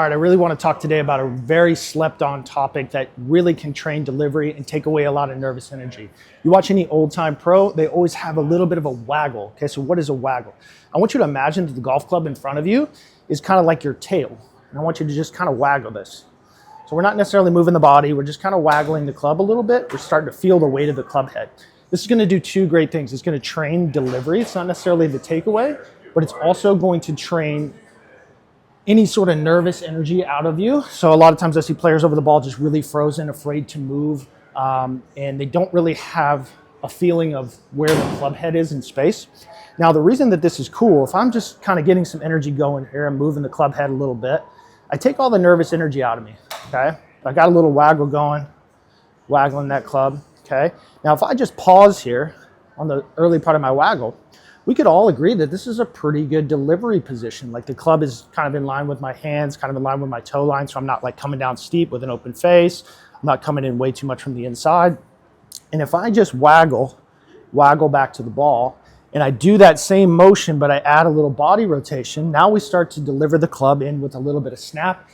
All right, I really want to talk today about a very slept on topic that really can train delivery and take away a lot of nervous energy. You watch any old time pro, they always have a little bit of a waggle. Okay, so what is a waggle? I want you to imagine that the golf club in front of you is kind of like your tail. And I want you to just kind of waggle this. So we're not necessarily moving the body, we're just kind of waggling the club a little bit. We're starting to feel the weight of the club head. This is going to do two great things. It's going to train delivery. It's not necessarily the takeaway, but it's also going to train any sort of nervous energy out of you. So a lot of times I see players over the ball just really frozen, afraid to move, and they don't really have a feeling of where the club head is in space. Now, the reason that this is cool, if I'm just kind of getting some energy going here, I'm moving the club head a little bit, I take all the nervous energy out of me, okay? I got a little waggle going, waggling that club, okay? Now, if I just pause here on the early part of my waggle, we could all agree that this is a pretty good delivery position. Like the club is kind of in line with my hands, kind of in line with my toe line, so I'm not like coming down steep with an open face. I'm not coming in way too much from the inside. And if I just waggle back to the ball, and I do that same motion, but I add a little body rotation, now we start to deliver the club in with a little bit of snap.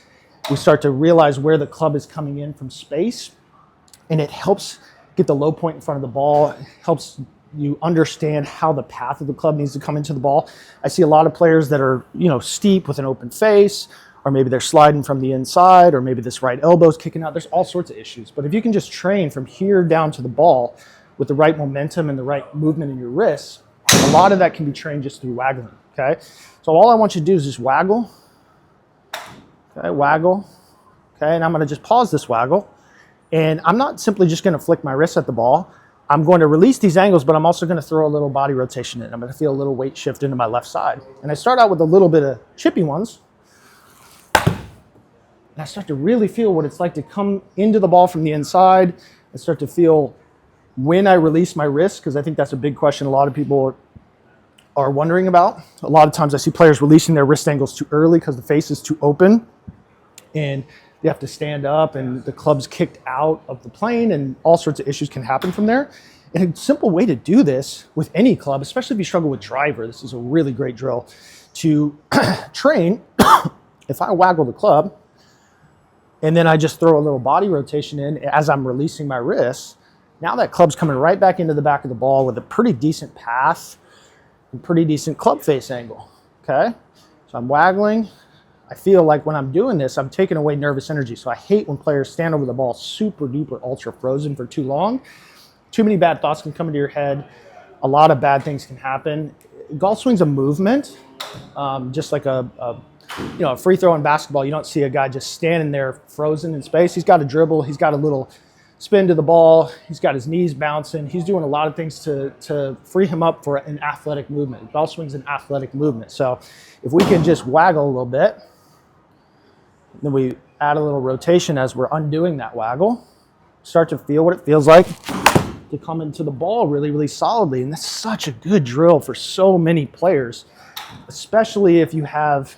We start to realize where the club is coming in from space, and it helps get the low point in front of the ball. It helps you understand how the path of the club needs to come into the ball. I see a lot of players that are, steep with an open face, or maybe they're sliding from the inside, or maybe this right elbow's kicking out. There's all sorts of issues. But if you can just train from here down to the ball with the right momentum and the right movement in your wrists, a lot of that can be trained just through waggling, okay? So all I want you to do is just waggle, okay, waggle, okay? And I'm gonna just pause this waggle. And I'm not simply just gonna flick my wrist at the ball. I'm going to release these angles, but I'm also going to throw a little body rotation in. I'm going to feel a little weight shift into my left side. And I start out with a little bit of chippy ones. And I start to really feel what it's like to come into the ball from the inside. I start to feel when I release my wrist, because I think that's a big question a lot of people are wondering about. A lot of times I see players releasing their wrist angles too early because the face is too open. And they have to stand up and the club's kicked out of the plane and all sorts of issues can happen from there. And a simple way to do this with any club, especially if you struggle with driver, this is a really great drill to train. If I waggle the club and then I just throw a little body rotation in as I'm releasing my wrists, now that club's coming right back into the back of the ball with a pretty decent path and pretty decent club face angle, okay? So I'm waggling. I feel like when I'm doing this, I'm taking away nervous energy. So I hate when players stand over the ball super duper ultra frozen for too long. Too many bad thoughts can come into your head. A lot of bad things can happen. Golf swing's a movement, just like a free throw in basketball. You don't see a guy just standing there frozen in space. He's got a dribble. He's got a little spin to the ball. He's got his knees bouncing. He's doing a lot of things to free him up for an athletic movement. Golf swing's an athletic movement. So if we can just waggle a little bit, then we add a little rotation as we're undoing that waggle. Start to feel what it feels like to come into the ball really, really solidly. And that's such a good drill for so many players, especially if you have,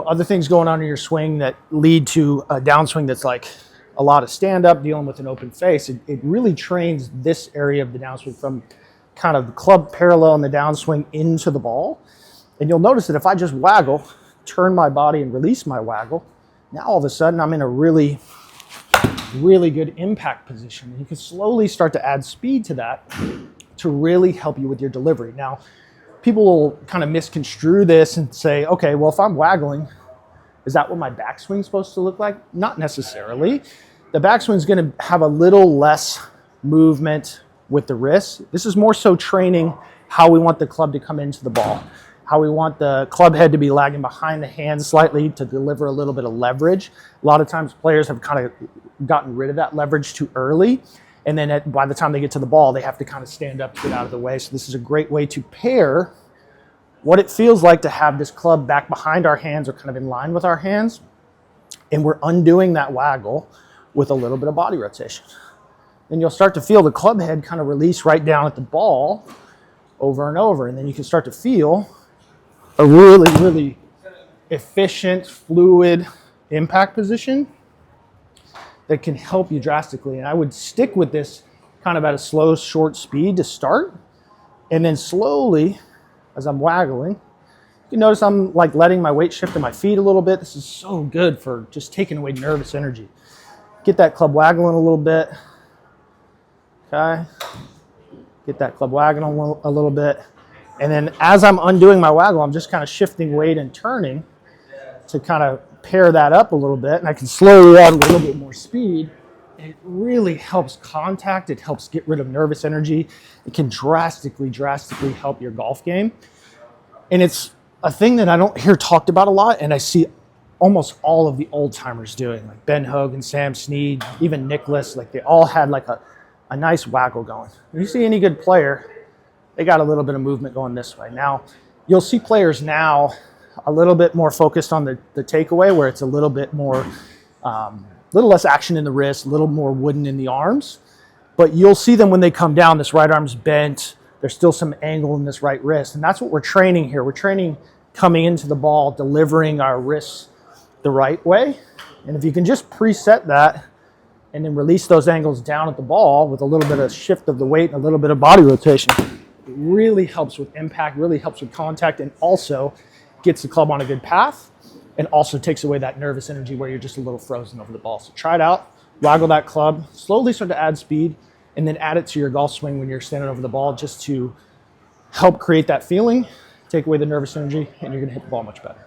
other things going on in your swing that lead to a downswing that's like a lot of stand-up, dealing with an open face. It really trains this area of the downswing from kind of the club parallel in the downswing into the ball. And you'll notice that if I just waggle, turn my body and release my waggle, now all of a sudden I'm in a really, really good impact position. And you can slowly start to add speed to that to really help you with your delivery. Now, people will kind of misconstrue this and say, okay, well, if I'm waggling, is that what my backswing is supposed to look like? Not necessarily. The backswing is going to have a little less movement with the wrist. This is more so training how we want the club to come into the ball, how we want the club head to be lagging behind the hands slightly to deliver a little bit of leverage. A lot of times players have kind of gotten rid of that leverage too early. And then by the time they get to the ball, they have to kind of stand up to get out of the way. So this is a great way to pair what it feels like to have this club back behind our hands or kind of in line with our hands. And we're undoing that waggle with a little bit of body rotation. Then you'll start to feel the club head kind of release right down at the ball over and over. And then you can start to feel a really, really efficient, fluid impact position that can help you drastically. And I would stick with this kind of at a slow, short speed to start. And then slowly, as I'm waggling, you You notice I'm like letting my weight shift to my feet a little bit. This is so good for just taking away nervous energy. Get that club waggling a little bit. Okay. Get that club waggling a little bit. And then as I'm undoing my waggle, I'm just kind of shifting weight and turning to kind of pair that up a little bit. And I can slowly add a little bit more speed. It really helps contact. It helps get rid of nervous energy. It can drastically help your golf game. And it's a thing that I don't hear talked about a lot, and I see almost all of the old timers doing, like Ben Hogan, Sam Snead, even Nicklaus. Like they all had like a nice waggle going. If you see any good player, they got a little bit of movement going this way. Now, you'll see players now a little bit more focused on the takeaway, where it's a little bit more, little less action in the wrist, a little more wooden in the arms. But you'll see them when they come down, this right arm's bent. There's still some angle in this right wrist. And that's what we're training here. We're training coming into the ball, delivering our wrists the right way. And if you can just preset that and then release those angles down at the ball with a little bit of shift of the weight and a little bit of body rotation, it really helps with impact, really helps with contact, and also gets the club on a good path, and also takes away that nervous energy where you're just a little frozen over the ball. So try it out, waggle that club, slowly start to add speed, and then add it to your golf swing when you're standing over the ball, just to help create that feeling, take away the nervous energy, and you're gonna hit the ball much better.